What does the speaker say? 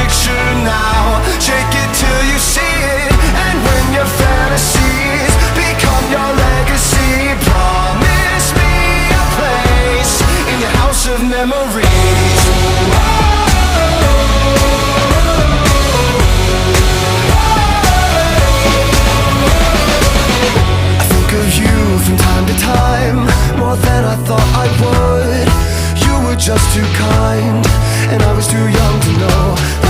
picture now. Shake it till you see it, and when your fantasies become your legacy, promise me a place in your house of memories. I think of you from time to time, more than I thought I would. You were just too kind, and I was too young to know